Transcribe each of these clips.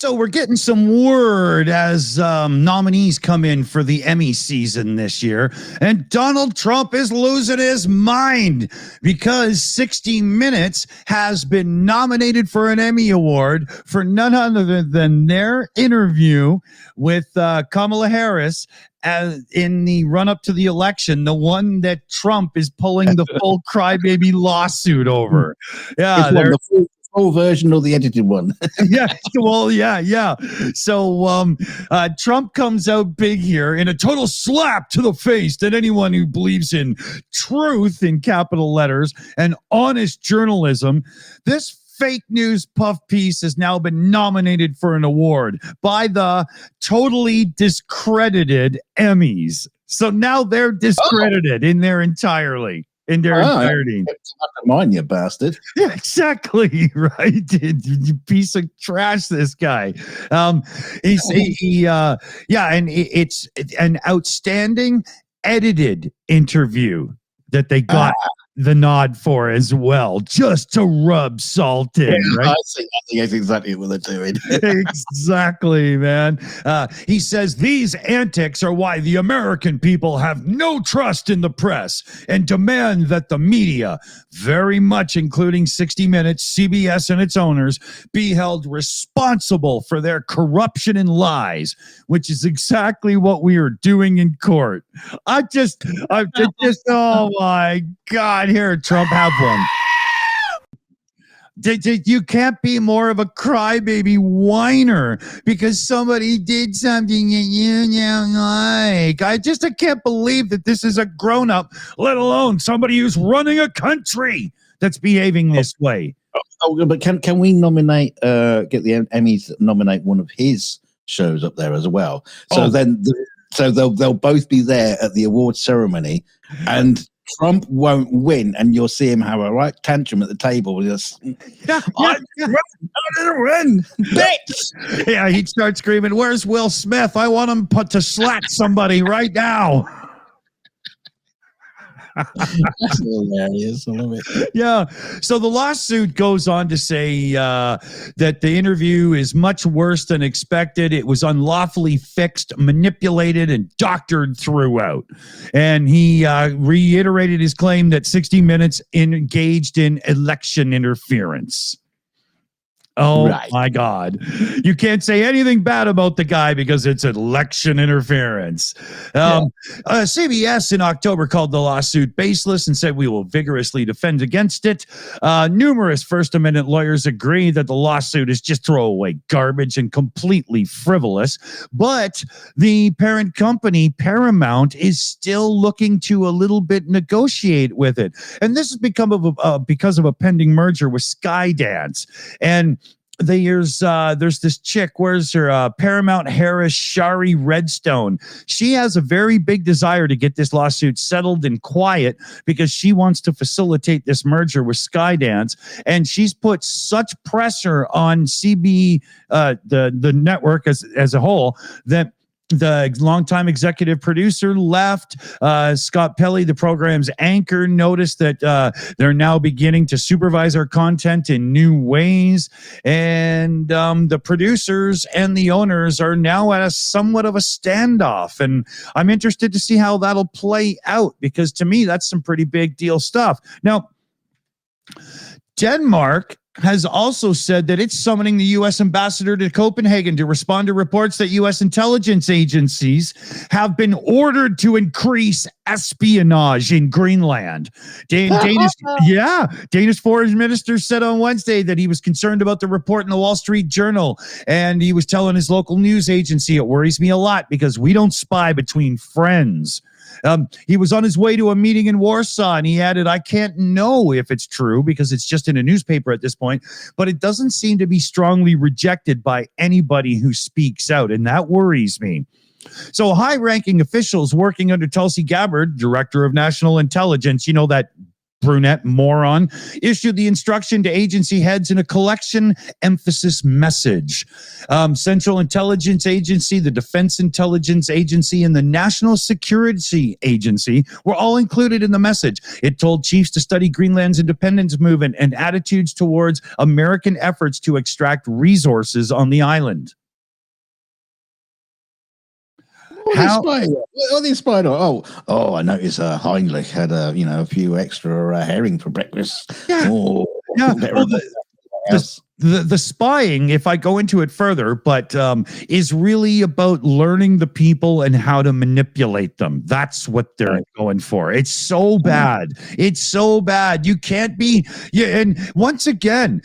So we're getting some word as nominees come in for the Emmy season this year. And Donald Trump is losing his mind because 60 Minutes has been nominated for an Emmy Award for none other than their interview with Kamala Harris in the run-up to the election, the one that Trump is pulling the full crybaby lawsuit over. Yeah, the full version or the edited one. yeah. So Trump comes out big here in a total slap to the face that anyone who believes in truth in capital letters and honest journalism. This fake news puff piece has now been nominated for an award by the totally discredited Emmys. So now they're discredited in their entirety. Mine, you bastard. Yeah, exactly. Right. You piece of trash, this guy. And it's an outstanding edited interview that they got the nod for as well, just to rub salt in. Right? I think that's exactly what they're doing. Exactly, man. He says these antics are why the American people have no trust in the press and demand that the media, very much including 60 Minutes, CBS, and its owners, be held responsible for their corruption and lies, which is exactly what we are doing in court. Oh my God, here, Trump, have one. You can't be more of a crybaby whiner because somebody did something that you don't like. I can't believe that this is a grown-up, let alone somebody who's running a country that's behaving this way. But can we nominate, get the Emmys to nominate one of his shows up there as well? So they'll both be there at the award ceremony, and Trump won't win, and you'll see him have a right tantrum at the table. Just, I didn't win, bitch. Yeah, he'd start screaming, "Where's Will Smith? I want him to slap somebody right now." That's hilarious. I love it. Yeah. So the lawsuit goes on to say that the interview is much worse than expected. It was unlawfully fixed, manipulated, and doctored throughout. And he reiterated his claim that 60 Minutes engaged in election interference. Oh, right. My God. You can't say anything bad about the guy because it's election interference. CBS in October called the lawsuit baseless and said we will vigorously defend against it. Numerous First Amendment lawyers agree that the lawsuit is just throwaway garbage and completely frivolous. But the parent company, Paramount, is still looking to a little bit negotiate with it. And this has become because of a pending merger with Skydance. And there's this chick, where's her, Paramount Harris Shari Redstone. She has a very big desire to get this lawsuit settled and quiet because she wants to facilitate this merger with Skydance, and she's put such pressure on the network as a whole that the longtime executive producer left. Scott Pelley, the program's anchor, noticed that they're now beginning to supervise our content in new ways. And the producers and the owners are now at somewhat of a standoff. And I'm interested to see how that'll play out, because to me, that's some pretty big deal stuff. Now, Denmark has also said that it's summoning the U.S. ambassador to Copenhagen to respond to reports that U.S. intelligence agencies have been ordered to increase espionage in Greenland. Danish foreign minister said on Wednesday that he was concerned about the report in the Wall Street Journal, and he was telling his local news agency, "It worries me a lot because we don't spy between friends." He was on his way to a meeting in Warsaw, and he added, "I can't know if it's true because it's just in a newspaper at this point, but it doesn't seem to be strongly rejected by anybody who speaks out, and that worries me." So high-ranking officials working under Tulsi Gabbard, Director of National Intelligence, that brunette moron, issued the instruction to agency heads in a collection emphasis message. Central Intelligence Agency, the Defense Intelligence Agency, and the National Security Agency were all included in the message. It told chiefs to study Greenland's independence movement and attitudes towards American efforts to extract resources on the island. Oh, I noticed Heinrich had a few extra herring for breakfast. Yeah. Oh, yeah. The spying, if I go into it further, but is really about learning the people and how to manipulate them. That's what they're going for. It's so bad. It's so bad. You can't be. Yeah, and once again,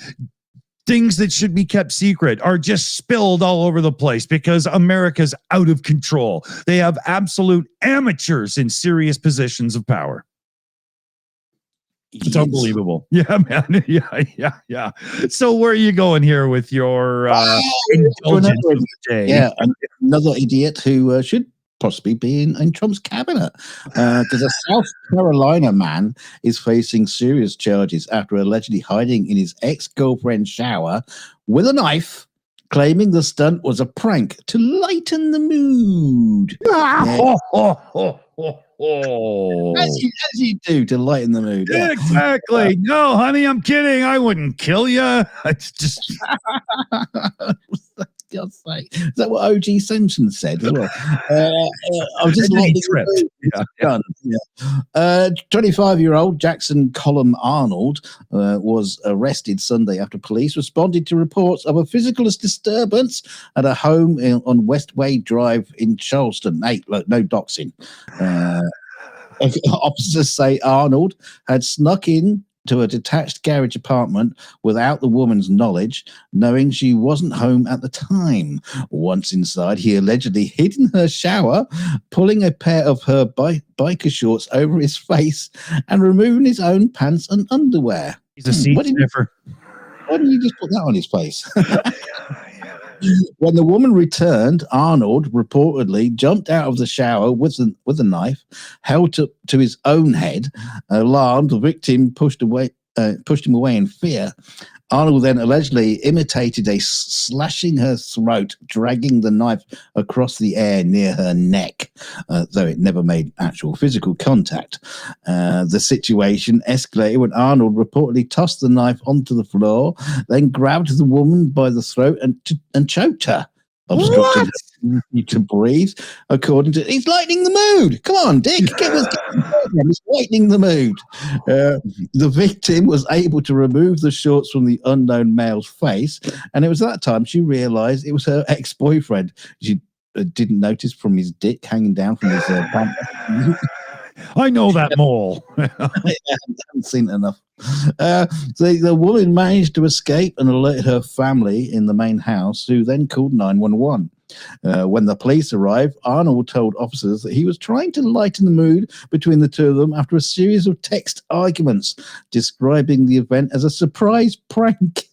things that should be kept secret are just spilled all over the place because America's out of control. They have absolute amateurs in serious positions of power. It's unbelievable. Yeah, man. Yeah. So where are you going here with your indulgence of the day? Yeah, another idiot who should possibly be in Trump's cabinet, because a South Carolina man is facing serious charges after allegedly hiding in his ex-girlfriend's shower with a knife, claiming the stunt was a prank to lighten the mood. As you do to lighten the mood. Yeah. Exactly. No, honey, I'm kidding. I wouldn't kill you. It's just. God's sake. Is that what O.G. Simpson said as well? I was just lightning the mood. Yeah. 25-year-old Jackson Colum Arnold was arrested Sunday after police responded to reports of a physical disturbance at a home on Westway Drive in Charleston. Hey, look, no doxing. Officers say Arnold had snuck in to a detached garage apartment without the woman's knowledge, knowing she wasn't home at the time. Once inside, he allegedly hid in her shower, pulling a pair of her biker shorts over his face and removing his own pants and underwear. He's a seat sniffer. Why didn't you just put that on his face? When the woman returned, Arnold reportedly jumped out of the shower with a knife held to his own head. Alarmed, the victim pushed him away in fear. Arnold then allegedly imitated slashing her throat, dragging the knife across the air near her neck, though it never made actual physical contact. The situation escalated when Arnold reportedly tossed the knife onto the floor, then grabbed the woman by the throat and choked her, obstructing her to breathe. According to, he's lightening the mood. Come on, Dick, he's lightening the mood. The victim was able to remove the shorts from the unknown male's face, and it was that time she realized it was her ex-boyfriend. She didn't notice from his dick hanging down from his pants. I know that mole. I haven't seen enough. The woman managed to escape and alert her family in the main house, who then called 911. When the police arrived, Arnold told officers that he was trying to lighten the mood between the two of them after a series of text arguments, describing the event as a surprise prank.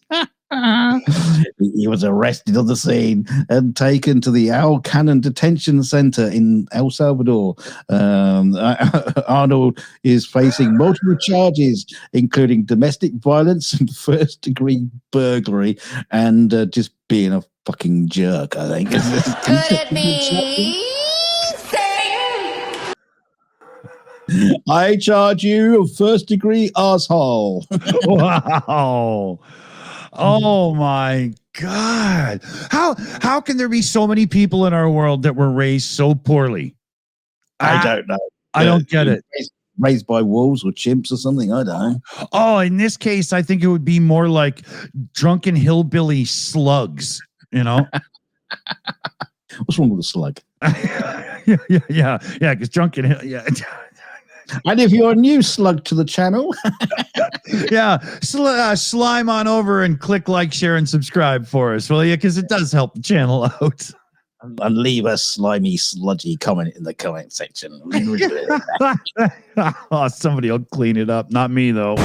He was arrested on the scene and taken to the Al Cannon Detention Center in El Salvador. Arnold is facing multiple charges, including domestic violence and first-degree burglary, and just being a fucking jerk, I think. Could it be? I charge you of first-degree asshole. Wow. Oh my God. How can there be so many people in our world that were raised so poorly? I don't know. I don't get it. Raised by wolves or chimps or something. I don't know. Oh, in this case, I think it would be more like drunken hillbilly slugs, you know? What's wrong with a slug? Yeah. Because drunken, yeah. And if you're a new slug to the channel, yeah, slime on over and click like, share, and subscribe for us, will you? Because it does help the channel out. And leave a slimy, sludgy comment in the comment section. Oh, somebody will clean it up. Not me, though.